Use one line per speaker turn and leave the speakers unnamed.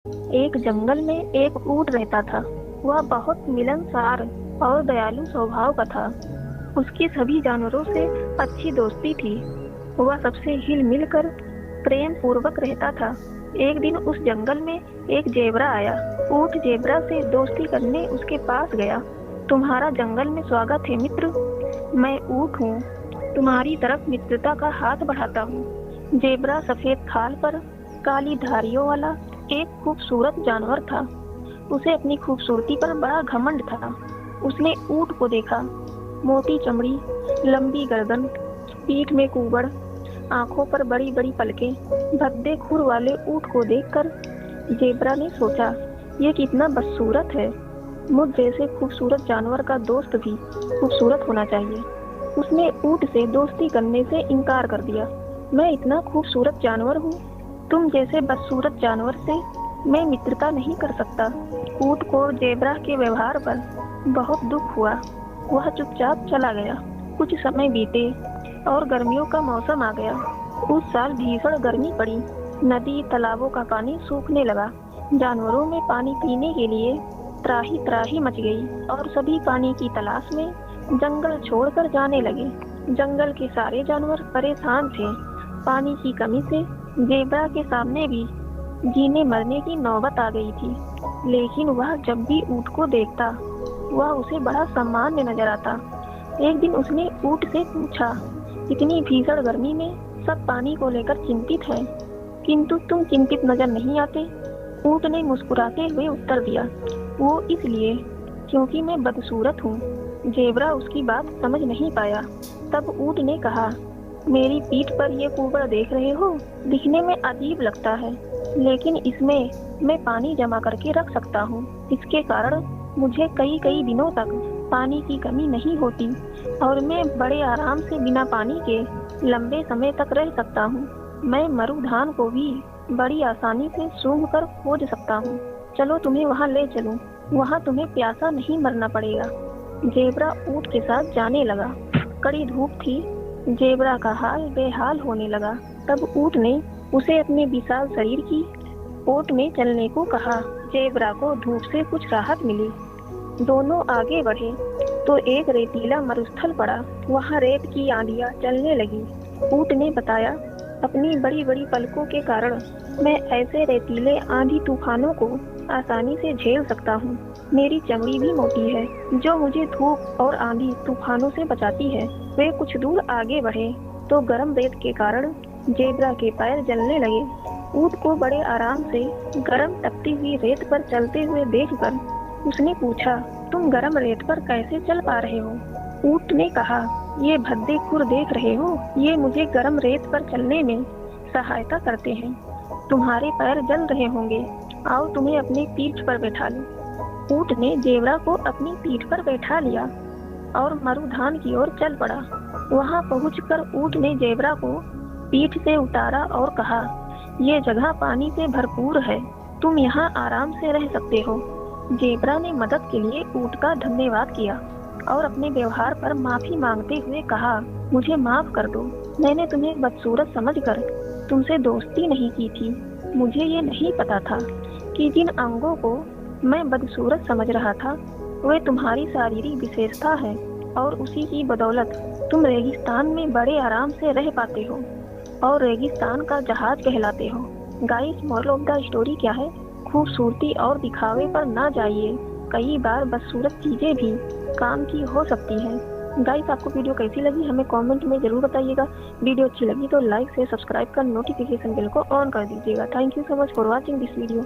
एक जंगल में एक ऊंट रहता था। वह बहुत मिलनसार और दयालु स्वभाव का था। उसकी सभी जानवरों से अच्छी दोस्ती थी। वह सबसे हिल मिल कर प्रेम पूर्वक रहता था। एक दिन उस जंगल में एक जेबरा आया। ऊंट जेबरा से दोस्ती करने उसके पास गया। तुम्हारा जंगल में स्वागत है मित्र। मैं ऊंट हूँ, तुम्हारी तरफ मित्रता का हाथ बढ़ाता हूँ। जेबरा सफेद खाल पर काली धारियों वाला एक खूबसूरत जानवर था। उसे अपनी खूबसूरती पर बड़ा घमंड था। उसने ऊंट को देखा। मोटी चमड़ी, लंबी गर्दन, पीठ में कुबड़, आंखों पर बड़ी बड़ी पलकें, भद्दे खुर वाले ऊंट को देखकर जेब्रा ने सोचा, ये कितना बदसूरत है। मुझ जैसे खूबसूरत जानवर का दोस्त भी खूबसूरत होना चाहिए। उसने ऊंट से दोस्ती करने से इनकार कर दिया। मैं इतना खूबसूरत जानवर हूँ, तुम जैसे बदसूरत जानवर से मैं मित्रता नहीं कर सकता। ऊंट को जेब्रा के व्यवहार पर बहुत दुख हुआ। वह चुपचाप चला गया। कुछ समय बीते और गर्मियों का मौसम आ गया। उस साल भीषण गर्मी पड़ी। नदी तालाबों का पानी सूखने लगा। जानवरों में पानी पीने के लिए त्राही त्राही मच गई और सभी पानी की तलाश में जंगल छोड़कर जाने लगे। जंगल के सारे जानवर परेशान थे। पानी की कमी से जेब्रा के सामने भी जीने मरने की नौबत आ गई थी। लेकिन वह जब भी ऊंट को देखता, वह उसे बड़ा सामान्य नजर आता। एक दिन उसने ऊंट से पूछा, इतनी भीषण गर्मी में सब पानी को लेकर चिंतित हैं, किंतु तुम चिंतित नजर नहीं आते। ऊंट ने मुस्कुराते हुए उत्तर दिया, वो इसलिए क्योंकि मैं बदसूरत हूँ। जेब्रा उसकी बात समझ नहीं पाया। तब ऊंट ने कहा, मेरी पीठ पर ये कुबड़ देख रहे हो, दिखने में अजीब लगता है, लेकिन इसमें मैं पानी जमा करके रख सकता हूँ। इसके कारण मुझे कई कई दिनों तक पानी की कमी नहीं होती और मैं बड़े आराम से बिना पानी के लंबे समय तक रह सकता हूँ। मैं मरुधान को भी बड़ी आसानी से सूंघ कर खोज सकता हूँ। चलो तुम्हें वहाँ ले चलूँ, वहाँ तुम्हें प्यासा नहीं मरना पड़ेगा। जेब्रा ऊंट के साथ जाने लगा। कड़ी धूप थी। जेब्रा का हाल बेहाल होने लगा। तब ऊंट ने उसे अपने विशाल शरीर की ओट में चलने को कहा। जेब्रा को धूप से कुछ राहत मिली। दोनों आगे बढ़े तो एक रेतीला मरुस्थल पड़ा। वहां रेत की आंधियां चलने लगी। ऊंट ने बताया, अपनी बड़ी बड़ी पलकों के कारण मैं ऐसे रेतीले आंधी तूफानों को आसानी से झेल सकता हूँ। मेरी चमड़ी भी मोटी है, जो मुझे धूप और आंधी तूफानों से बचाती है। वे कुछ दूर आगे बढ़े तो गर्म रेत के कारण जेब्रा के पैर जलने लगे। ऊंट को बड़े आराम से गर्म तपती हुई रेत पर चलते हुए देखकर उसने पूछा, तुम गर्म रेत पर कैसे चल पा रहे हो? ऊंट ने कहा, ये भद्दे खुर देख रहे हो, ये मुझे गर्म रेत पर चलने में सहायता करते हैं। तुम्हारे पैर जल रहे होंगे, आओ तुम्हें अपनी पीठ पर बैठा लूं। ऊंट ने जेब्रा को अपनी पीठ पर बैठा लिया और मरुधान की ओर चल पड़ा। वहां पहुंचकर ऊंट ने जेब्रा को पीठ से उतारा और कहा, ये जगह पानी से भरपूर है, तुम यहाँ आराम से रह सकते हो। जेब्रा ने मदद के लिए ऊंट का धन्यवाद किया और अपने व्यवहार पर माफी मांगते हुए कहा, मुझे माफ कर दो, मैंने तुम्हें बदसूरत समझकर तुमसे दोस्ती नहीं की थी। मुझे ये नहीं पता था कि जिन अंगों को मैं बदसूरत समझ रहा था, वे तुम्हारी शारीरिक विशेषता है और उसी की बदौलत तुम रेगिस्तान में बड़े आराम से रह पाते हो और रेगिस्तान का जहाज कहलाते हो। Guys, moral of the story क्या है? खूबसूरती और दिखावे पर ना जाइए। कई बार बदसूरत चीजें भी काम की हो सकती हैं। गाइस, आपको वीडियो कैसी लगी हमें कमेंट में जरूर बताइएगा। वीडियो अच्छी लगी तो लाइक से सब्सक्राइब कर नोटिफिकेशन बेल को ऑन कर दीजिएगा। Thank you so much for watching this video.